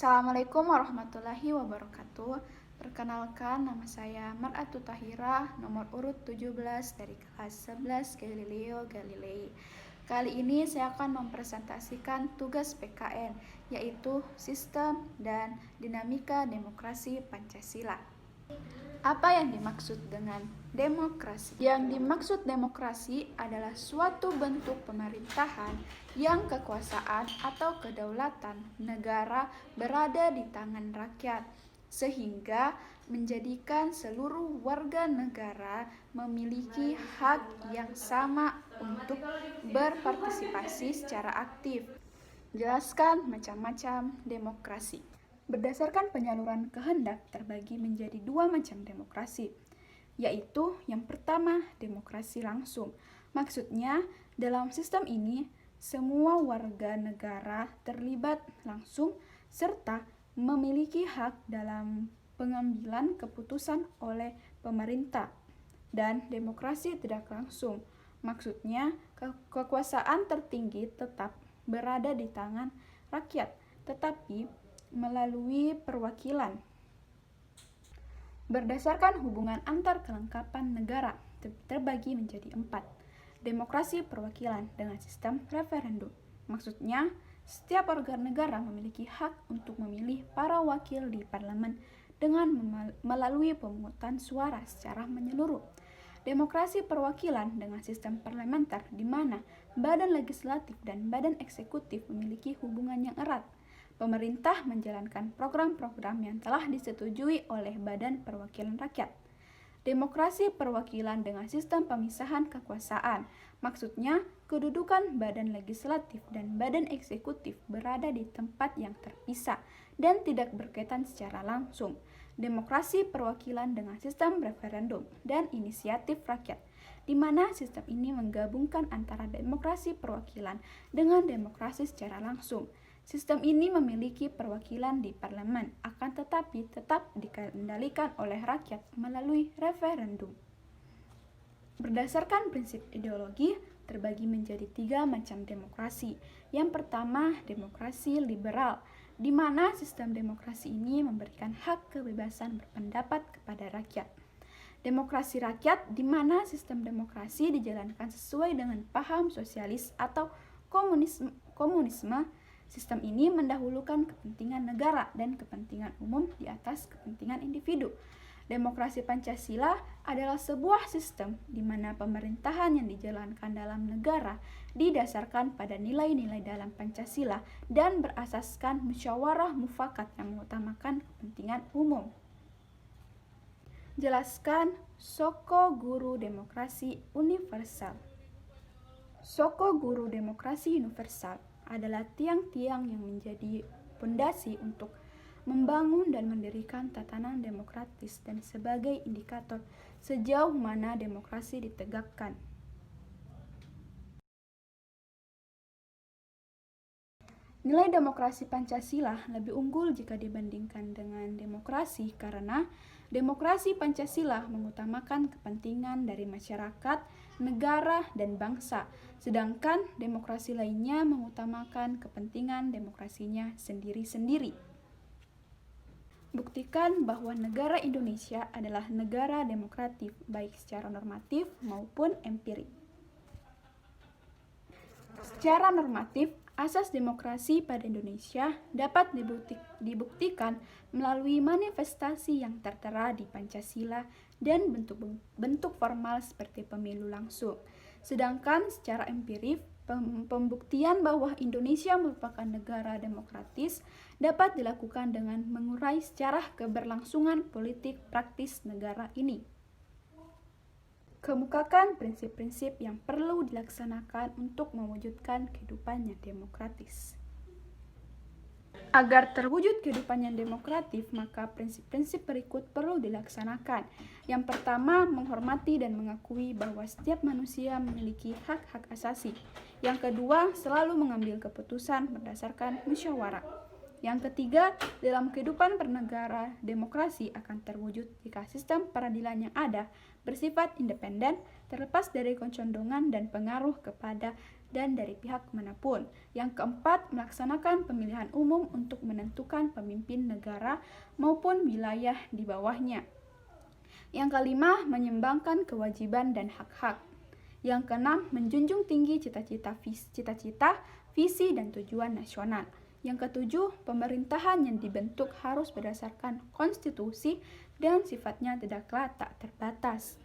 Assalamualaikum warahmatullahi wabarakatuh. Perkenalkan, nama saya Mar'atu Tahira, nomor urut 17 dari kelas 11 Galileo Galilei. Kali ini saya akan mempresentasikan tugas PKN, yaitu Sistem dan Dinamika Demokrasi Pancasila. Apa yang dimaksud dengan demokrasi? Yang dimaksud demokrasi adalah suatu bentuk pemerintahan yang kekuasaan atau kedaulatan negara berada di tangan rakyat, sehingga menjadikan seluruh warga negara memiliki hak yang sama untuk berpartisipasi secara aktif. Jelaskan macam-macam demokrasi. Berdasarkan penyaluran kehendak terbagi menjadi dua macam demokrasi, yaitu yang pertama demokrasi langsung. Maksudnya, dalam sistem ini semua warga negara terlibat langsung serta memiliki hak dalam pengambilan keputusan oleh pemerintah. Dan demokrasi tidak langsung, maksudnya kekuasaan tertinggi tetap berada di tangan rakyat, tetapi melalui perwakilan. Berdasarkan hubungan antar kelengkapan negara terbagi menjadi 4. Demokrasi perwakilan dengan sistem referendum. Maksudnya, setiap warga negara memiliki hak untuk memilih para wakil di parlemen dengan melalui pemungutan suara secara menyeluruh. Demokrasi perwakilan dengan sistem parlementer di mana badan legislatif dan badan eksekutif memiliki hubungan yang erat. Pemerintah menjalankan program-program yang telah disetujui oleh Badan Perwakilan Rakyat. Demokrasi perwakilan dengan sistem pemisahan kekuasaan, maksudnya kedudukan badan legislatif dan badan eksekutif berada di tempat yang terpisah dan tidak berkaitan secara langsung. Demokrasi perwakilan dengan sistem referendum dan inisiatif rakyat, di mana sistem ini menggabungkan antara demokrasi perwakilan dengan demokrasi secara langsung. Sistem ini memiliki perwakilan di parlemen, akan tetapi tetap dikendalikan oleh rakyat melalui referendum. Berdasarkan prinsip ideologi, terbagi menjadi 3 macam demokrasi. Yang pertama, demokrasi liberal, di mana sistem demokrasi ini memberikan hak kebebasan berpendapat kepada rakyat. Demokrasi rakyat, di mana sistem demokrasi dijalankan sesuai dengan paham sosialis atau komunisme. Sistem ini mendahulukan kepentingan negara dan kepentingan umum di atas kepentingan individu. Demokrasi Pancasila adalah sebuah sistem di mana pemerintahan yang dijalankan dalam negara didasarkan pada nilai-nilai dalam Pancasila dan berasaskan musyawarah mufakat yang mengutamakan kepentingan umum. Jelaskan Soko Guru Demokrasi Universal. Soko Guru Demokrasi Universal adalah tiang-tiang yang menjadi pondasi untuk membangun dan mendirikan tatanan demokratis dan sebagai indikator sejauh mana demokrasi ditegakkan. Nilai demokrasi Pancasila lebih unggul jika dibandingkan dengan demokrasi karena demokrasi Pancasila mengutamakan kepentingan dari masyarakat, negara, dan bangsa, sedangkan demokrasi lainnya mengutamakan kepentingan demokrasinya sendiri-sendiri. Buktikan bahwa negara Indonesia adalah negara demokratik baik secara normatif maupun empirik. Secara normatif, asas demokrasi pada Indonesia dapat dibuktikan melalui manifestasi yang tertera di Pancasila dan bentuk formal seperti pemilu langsung. Sedangkan secara empirik, pembuktian bahwa Indonesia merupakan negara demokratis dapat dilakukan dengan mengurai secara keberlangsungan politik praktis negara ini. Kemukakan prinsip-prinsip yang perlu dilaksanakan untuk mewujudkan kehidupan yang demokratis. Agar terwujud kehidupan yang demokratis, maka prinsip-prinsip berikut perlu dilaksanakan. Yang pertama, menghormati dan mengakui bahwa setiap manusia memiliki hak-hak asasi. Yang kedua, selalu mengambil keputusan berdasarkan musyawarah. Yang ketiga, dalam kehidupan bernegara, demokrasi akan terwujud jika sistem peradilan yang ada bersifat independen, terlepas dari kecondongan dan pengaruh kepada dan dari pihak manapun. Yang keempat, melaksanakan pemilihan umum untuk menentukan pemimpin negara maupun wilayah di bawahnya. Yang kelima, menyeimbangkan kewajiban dan hak-hak. Yang keenam, menjunjung tinggi cita-cita, visi, dan tujuan nasional. Yang ketujuh, pemerintahan yang dibentuk harus berdasarkan konstitusi dan sifatnya tidaklah tak terbatas.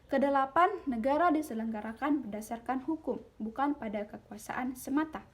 Kedelapan, negara diselenggarakan berdasarkan hukum, bukan pada kekuasaan semata.